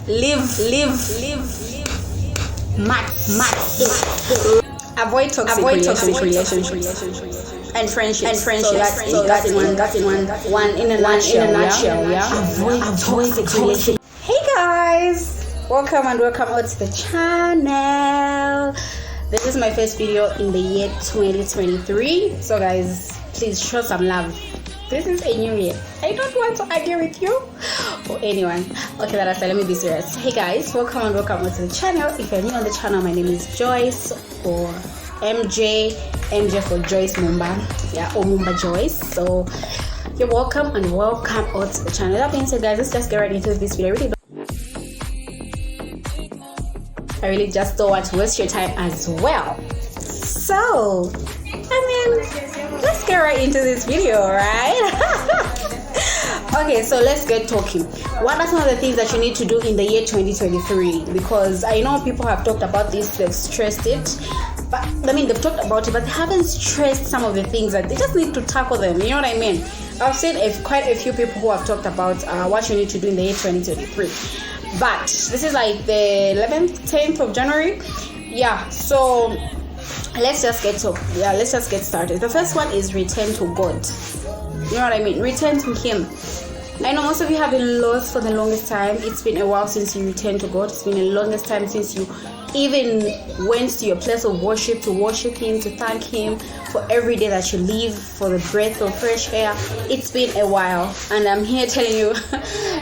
live much. Avoid toxic relationships and friendships. So that's in one in a nutshell. Avoid toxic relationships. Hey guys, welcome out to the channel. This is my first video in the year 2023. So guys, please show some love. This is a new year. I don't want to argue with you or anyone. Okay, that aside, let me be serious. Hey guys, welcome to the channel. If you're new on the channel, my name is Joyce or MJ for Joyce Mumba. Yeah, or Mumba Joyce. So you're welcome and welcome out to the channel. That being said, guys, let's just get right into this video. I really just don't want to waste your time as well. So let's get right into this video, right? Okay, so let's get talking. What are some of the things that you need to do in the year 2023? Because I know people have talked about this, they've stressed it, but they've talked about it, but they haven't stressed some of the things that they just need to tackle them. You know what I mean? I've seen quite a few people who have talked about what you need to do in the year 2023. But this is like the 11th, 10th of January. Yeah, so let's just get started. The first one is return to God. You know what I mean? Return to Him. I know most of you have been lost for the longest time. It's been a while since you returned to God. It's been the longest time since you even went to your place of worship to worship Him, to thank Him for every day that you live, for the breath of fresh air. It's been a while, and I'm here telling you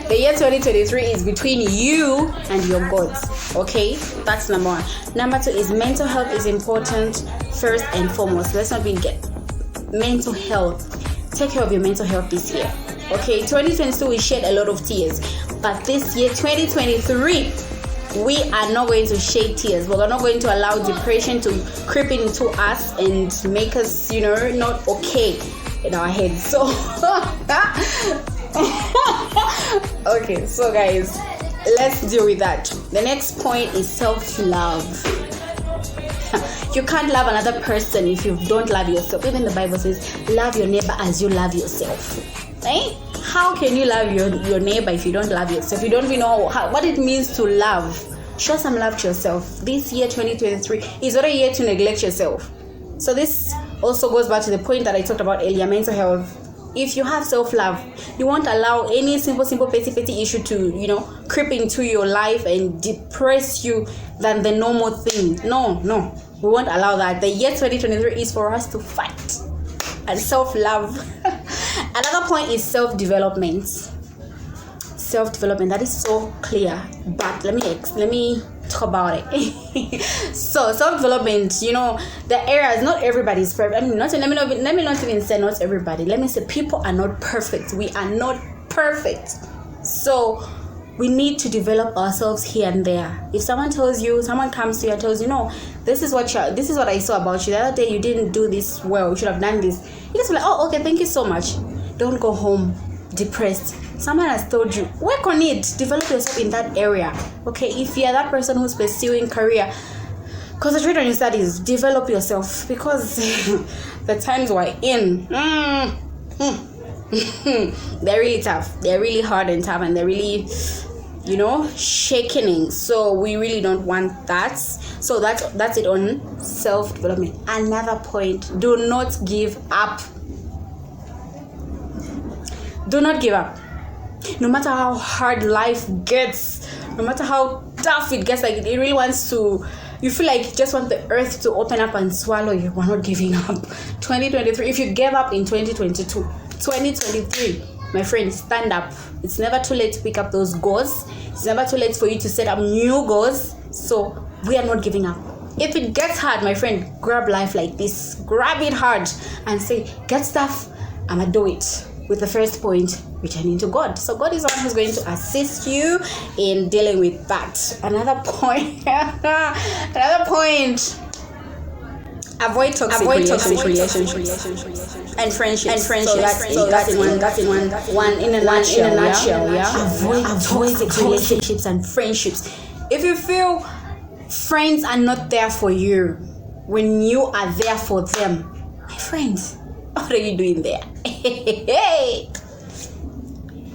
the year 2023 is between you and your God. Okay, that's number one. Number two is mental health is important first and foremost. Let's not forget mental health. Take care of your mental health this year. Okay, 2022 we shed a lot of tears, but this year 2023 we are not going to shed tears. We're not going to allow depression to creep into us and make us, not okay in our heads. So okay, so guys, let's deal with that. The next point is self-love. You can't love another person if you don't love yourself. Even the Bible says, love your neighbor as you love yourself. Right? How can you love your neighbor if you don't love yourself? You don't even know what it means to love. Show some love to yourself. This year 2023 is not a year to neglect yourself. So this also goes back to the point that I talked about earlier, mental health. If you have self-love, you won't allow any simple petty issue to, creep into your life and depress you than the normal thing. No. We won't allow that. The year 2023 is for us to fight and self-love. Another point is self-development. That is so clear, but let me talk about it. So self-development, the areas, not everybody is perfect. Let me not even say not everybody. Let me say people are not perfect. We are not perfect. So we need to develop ourselves here and there. If someone comes to you and tells you, no, this is what I saw about you. The other day you didn't do this well. You should have done this. You just be like, oh, okay, thank you so much. Don't go home depressed. Someone has told you, work on it. Develop yourself in that area. Okay, if you're that person who's pursuing career, concentrate on your studies. Develop yourself, because the times we're in, they're really tough. They're really hard and tough, and they're really, shaking. So we really don't want that. So that's it on self-development. Another point: do not give up. Do not give up. No matter how hard life gets, no matter how tough it gets, like it really wants to, you feel like you just want the earth to open up and swallow you. We're not giving up. 2023, if you gave up in 2022, 2023, my friend, stand up. It's never too late to pick up those goals. It's never too late for you to set up new goals. So we are not giving up. If it gets hard, my friend, grab life like this. Grab it hard and say, get stuff, I'ma do it. With the first point, returning to God. So God is the one who's going to assist you in dealing with that. Another point. Avoid toxic relationships and friendships. So that's in one in a nutshell. Yeah. Avoid toxic relationships and friendships. If you feel friends are not there for you when you are there for them, my friends, what are you doing there?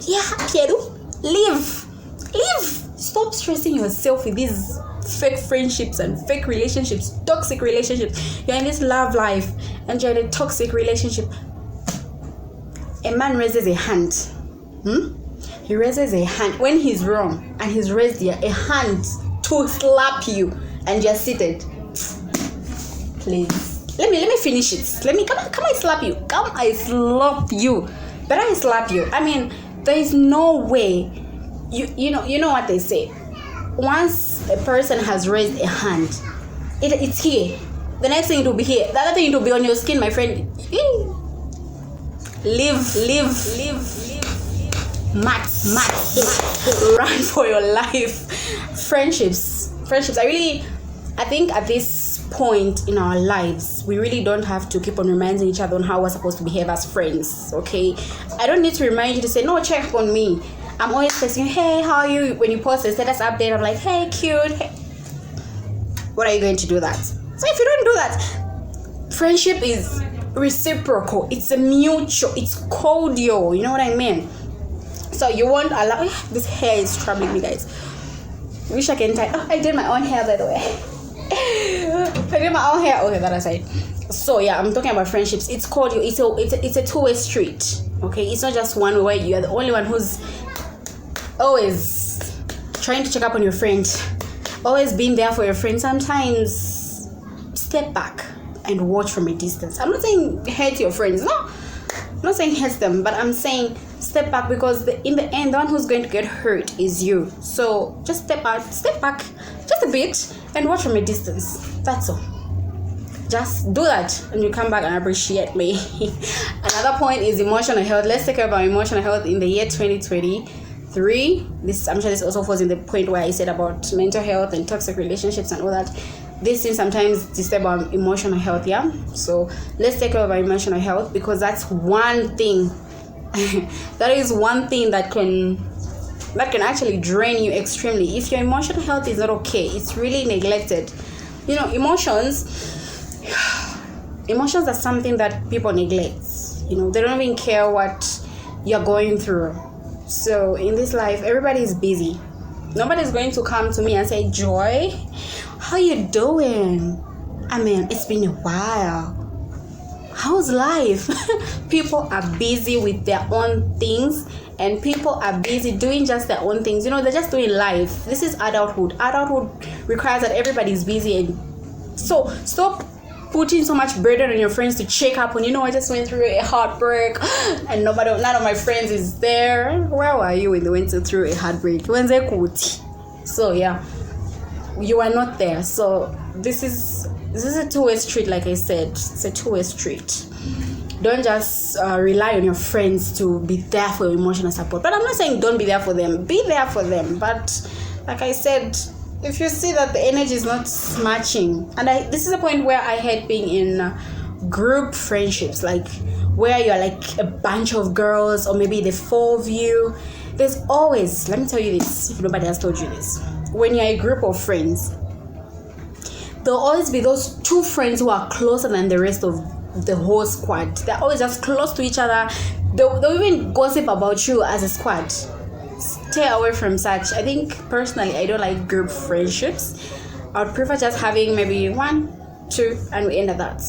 Yeah, Pieru, leave. Stop stressing yourself with these fake friendships and fake relationships, toxic relationships. You're in this love life and you're in a toxic relationship. A man raises a hand. He raises a hand when he's wrong, and he's raised a hand to slap you, and you're seated. Please, let me finish it. Let me come I slap you. Come I slap you. But I slap you. I mean, there is no way. You know what they say. Once a person has raised a hand, it's here. The next thing it will be here. The other thing it will be on your skin, my friend. Live. Max. Run for your life. Friendships. I think at this point in our lives, we really don't have to keep on reminding each other on how we're supposed to behave as friends. Okay, I don't need to remind you to say, no, check on me. I'm always texting you, hey, how are you? When you post a status update, I'm like, hey, cute. Hey. What are you going to do that? So if you don't do that, friendship is reciprocal. It's a mutual. It's cordial. You know what I mean? So you won't allow. This hair is troubling me, guys. Wish I can tie. Oh, I did my own hair, by the way. I did my own hair. Okay, that aside. So yeah, I'm talking about friendships. It's cordial. It's a two-way street. Okay, it's not just one way. You're the only one who's always trying to check up on your friend, always being there for your friend. Sometimes step back and watch from a distance. I'm not saying hate your friends. No, I'm not saying hate them, but I'm saying step back, because in the end, the one who's going to get hurt is you. So just step back just a bit and watch from a distance. That's all. Just do that and you come back and appreciate me. Another point is emotional health. Let's talk about emotional health in the year 2023. I'm sure this also falls in the point where I said about mental health and toxic relationships and all that. This thing sometimes disturb our emotional health. Yeah, so let's take care of our emotional health, because that's one thing that is one thing that can actually drain you extremely. If your emotional health is not okay, it's really neglected. Emotions are something that people neglect. They don't even care what you're going through. So in this life, everybody is busy. Nobody's going to come to me and say, Joy, how you doing? I mean, it's been a while. How's life? People are busy with their own things, and people are busy doing just their own things. They're just doing life. This is adulthood. Adulthood requires that everybody's busy, and so stop putting so much burden on your friends to check up on. I just went through a heartbreak and none of my friends is there. Where were you when they went through a heartbreak? So yeah, you are not there. So this is a two-way street. Like I said, it's a two-way street. Don't just rely on your friends to be there for your emotional support. But I'm not saying don't be there for them. Be there for them. But like I said, if you see that the energy is not matching, and this is a point where I hate being in group friendships, like where you're like a bunch of girls, or maybe the four of you. There's always, let me tell you this, if nobody has told you this, when you're a group of friends, there'll always be those two friends who are closer than the rest of the whole squad. They're always just close to each other. They'll even gossip about you as a squad. Stay away from such. I think personally, I don't like group friendships. I would prefer just having maybe 1, 2, and we end at that.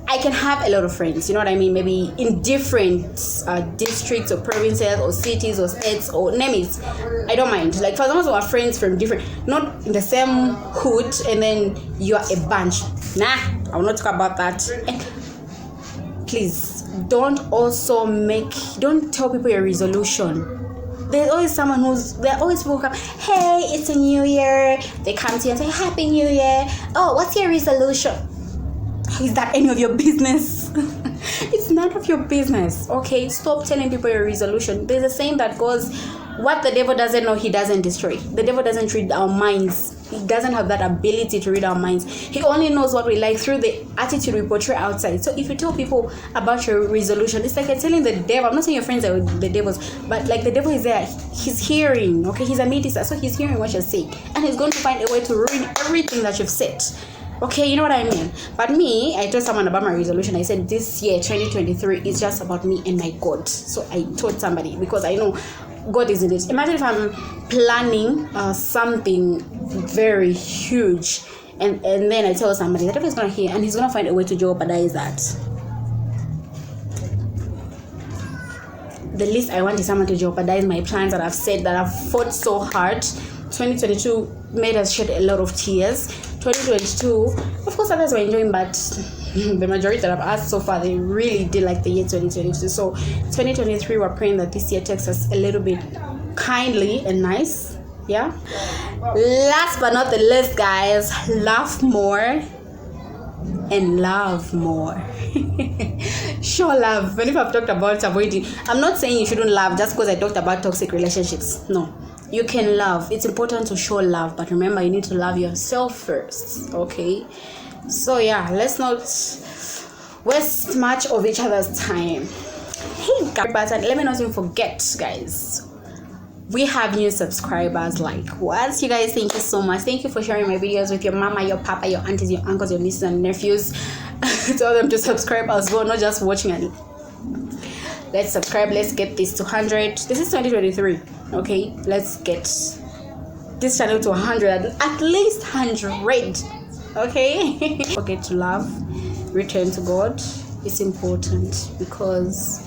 I can have a lot of friends, you know what I mean? Maybe in different districts or provinces or cities or states or name it. I don't mind. Like, for example, our friends from different, not in the same hood, and then you are a bunch. Nah, I will not talk about that. And please, don't tell people your resolution. There's always someone they're always people who come, hey, it's a new year. They come to you and say, Happy New Year. Oh, what's your resolution? Is that any of your business? It's none of your business. Okay, stop telling people your resolution. There's a saying that goes, what the devil doesn't know, he doesn't destroy. The devil doesn't read our minds. He doesn't have that ability to read our minds. He only knows what we like through the attitude we portray outside. So if you tell people about your resolution, it's like you're telling the devil. I'm not saying your friends are the devils, but like the devil is there. He's hearing, okay? He's a mediator, so he's hearing what you're saying. And he's going to find a way to ruin everything that you've said. Okay, you know what I mean? But me, I told someone about my resolution. I said this year, 2023, is just about me and my God. So I told somebody, because I know God is in it. Imagine if I'm planning something very huge, and then I tell somebody that is going to hear, and he's going to find a way to jeopardize that. The least I want is someone to jeopardize my plans that I've said, that I've fought so hard. 2022 made us shed a lot of tears. 2022, of course, others were enjoying, but the majority that I've asked so far, they really did like the year 2022. So 2023, we're praying that this year takes us a little bit kindly and nice. Yeah. Last but not the least, guys, laugh more and love more. Show love. When if I've talked about avoiding, I'm not saying you shouldn't love just because I talked about toxic relationships. No, you can love. It's important to show love, but remember, you need to love yourself first. Okay. So yeah, let's not waste much of each other's time. Hey guys, let me not even forget, guys, we have new subscribers. Like what? You guys, thank you so much. Thank you for sharing my videos with your mama, your papa, your aunties, your uncles, your nieces and nephews. Tell them to subscribe as well, not just watching it. Let's subscribe. Let's get this to 100. This is 2023. Okay, let's get this channel to 100, at least 100. Okay. Forget to love, return to God. It's important because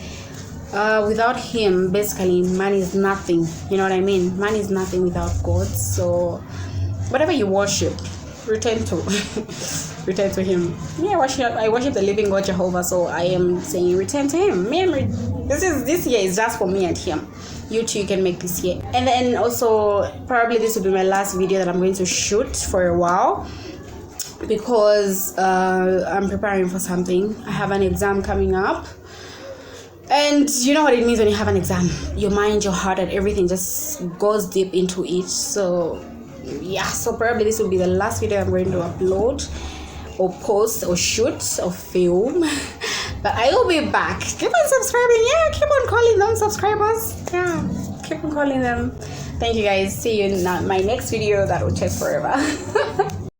without him, basically, man is nothing. You know what I mean? Man is nothing without God. So whatever you worship, return to return to him. Yeah, I worship the living God, Jehovah. So I am saying return to him. This year is just for me and him. You too, you can make this year. And then also, probably this will be my last video that I'm going to shoot for a while, because I'm preparing for something. I have an exam coming up, and you know what it means when you have an exam. Your mind, your heart, and everything just goes deep into it. So yeah, so probably this will be the last video I'm going to upload or post or shoot or film. But I will be back. Keep on subscribing. Yeah, keep on calling them subscribers. Yeah, keep on calling them. Thank you guys. See you in my next video that will take forever.